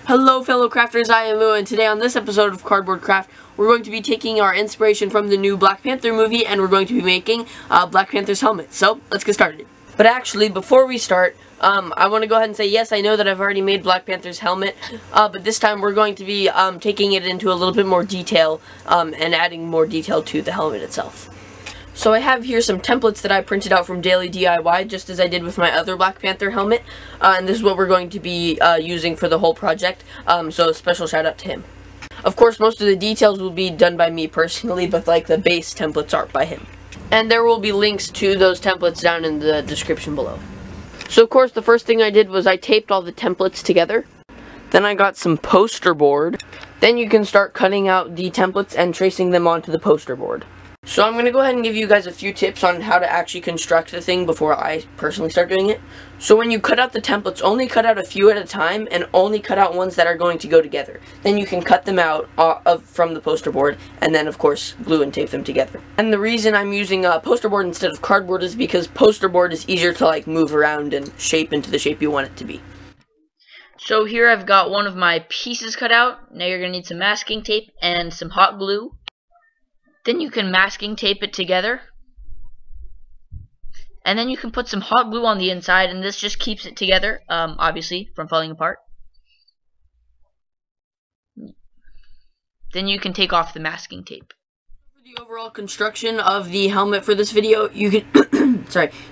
Hello fellow crafters, I am Lou, and today on this episode of Cardboard Craft, we're going to be taking our inspiration from the new Black Panther movie, and we're going to be making Black Panther's helmet. So, let's get started. But actually, before we start, I want to go ahead and say, yes, I know that I've already made Black Panther's helmet, but this time we're going to be taking it into a little bit more detail, and adding more detail to the helmet itself. So I have here some templates that I printed out from Daily DIY, just as I did with my other Black Panther helmet, and this is what we're going to be using for the whole project, so a special shout out to him. Of course, most of the details will be done by me personally, but like the base templates are by him. And there will be links to those templates down in the description below. So of course, the first thing I did was I taped all the templates together. Then I got some poster board. Then you can start cutting out the templates and tracing them onto the poster board. So I'm going to go ahead and give you guys a few tips on how to actually construct the thing before I personally start doing it. So when you cut out the templates, only cut out a few at a time and only cut out ones that are going to go together. Then you can cut them out from the poster board and then of course glue and tape them together. And the reason I'm using poster board instead of cardboard is because poster board is easier to like move around and shape into the shape you want it to be. So here I've got one of my pieces cut out. Now you're going to need some masking tape and some hot glue. Then you can masking tape it together. And then you can put some hot glue on the inside, and this just keeps it together, obviously, from falling apart. Then you can take off the masking tape. For the overall construction of the helmet for this video, you can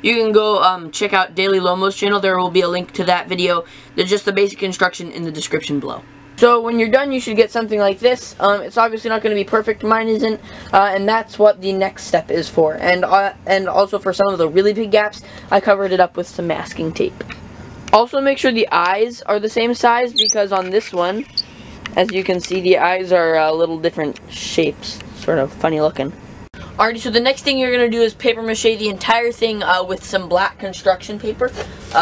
you can go check out Daily Lomo's channel. There will be a link to that video. There's just the basic construction in the description below. So when you're done, you should get something like this. It's obviously not going to be perfect. Mine isn't, and that's what the next step is for. And also for some of the really big gaps, I covered it up with some masking tape. Also make sure the eyes are the same size, because on this one, as you can see, the eyes are a little different shapes, sort of funny looking. Alrighty, so the next thing you're going to do is paper mache the entire thing with some black construction paper,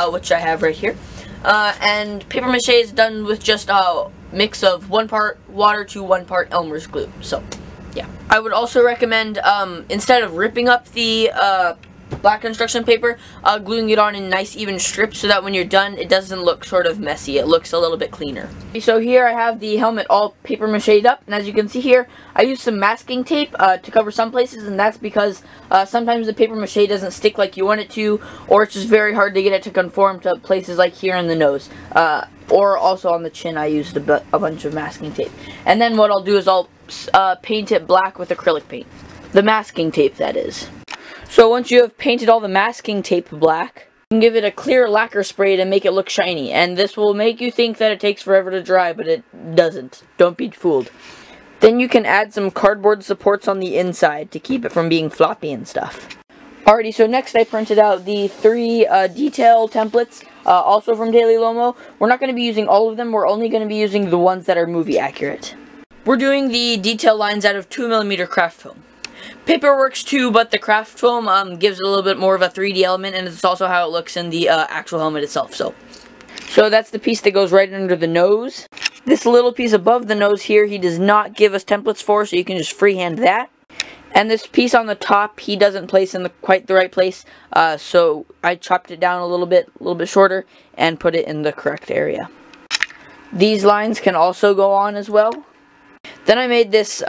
which I have right here. And paper mache is done with just mix of 1 part water to 1 part Elmer's glue. So, yeah. I would also recommend, instead of ripping up the black construction paper, gluing it on in nice even strips so that when you're done, it doesn't look sort of messy. It looks a little bit cleaner. So here I have the helmet all paper mache'd up, and as you can see here, I used some masking tape to cover some places, and that's because sometimes the paper mache doesn't stick like you want it to, or it's just very hard to get it to conform to places like here in the nose. Or also on the chin, I used a bunch of masking tape. And then what I'll do is I'll paint it black with acrylic paint. The masking tape, that is. So once you have painted all the masking tape black, you can give it a clear lacquer spray to make it look shiny. And this will make you think that it takes forever to dry, but it doesn't. Don't be fooled. Then you can add some cardboard supports on the inside to keep it from being floppy and stuff. Alrighty, so next I printed out the 3 detail templates, also from Daily Lomo. We're not going to be using all of them, we're only going to be using the ones that are movie accurate. We're doing the detail lines out of 2mm craft foam. Paper works too, but the craft foam gives it a little bit more of a 3D element, and it's also how it looks in the actual helmet itself. So that's the piece that goes right under the nose. This little piece above the nose here, he does not give us templates for, so you can just freehand that. And this piece on the top, he doesn't place in quite the right place, so I chopped it down a little bit shorter, and put it in the correct area. These lines can also go on as well. Then I made this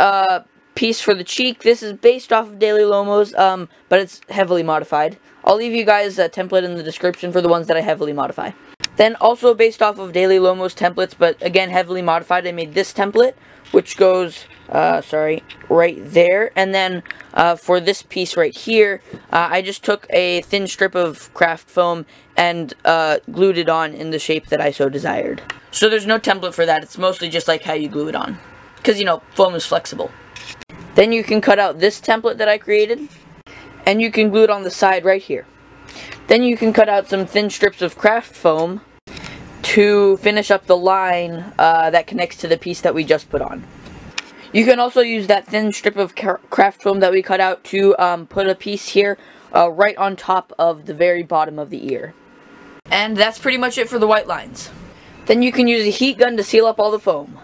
piece for the cheek. This is based off of Daily Lomo's, but it's heavily modified. I'll leave you guys a template in the description for the ones that I heavily modify. Then also based off of Daily Lomo's templates, but again heavily modified, I made this template, which goes right there. And then for this piece right here, I just took a thin strip of craft foam and glued it on in the shape that I so desired. So there's no template for that. It's mostly just like how you glue it on, because you know, foam is flexible. Then you can cut out this template that I created, and you can glue it on the side right here. Then you can cut out some thin strips of craft foam to finish up the line that connects to the piece that we just put on. You can also use that thin strip of craft foam that we cut out to put a piece here right on top of the very bottom of the ear. And that's pretty much it for the white lines. Then you can use a heat gun to seal up all the foam.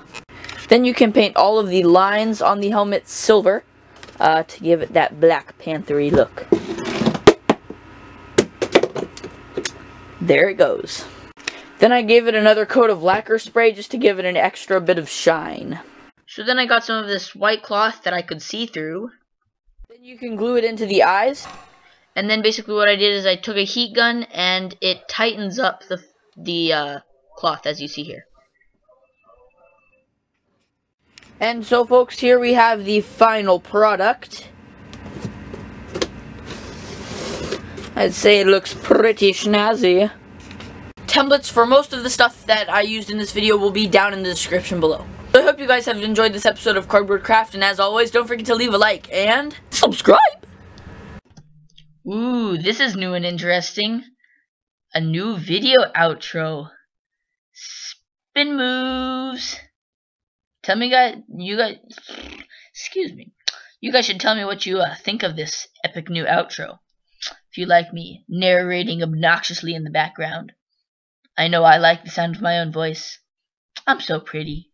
Then you can paint all of the lines on the helmet silver to give it that Black Panther-y look. There it goes. Then I gave it another coat of lacquer spray just to give it an extra bit of shine. So then I got some of this white cloth that I could see through. Then you can glue it into the eyes. And then basically what I did is I took a heat gun and it tightens up the cloth, as you see here. And so folks, here we have the final product. I'd say it looks pretty snazzy. Templates for most of the stuff that I used in this video will be down in the description below. So I hope you guys have enjoyed this episode of Cardboard Craft, and as always, don't forget to leave a like and subscribe! Ooh, this is new and interesting. A new video outro. Spin moves. Tell me excuse me. You guys should tell me what you think of this epic new outro. If you like me narrating obnoxiously in the background. I know I like the sound of my own voice. I'm so pretty.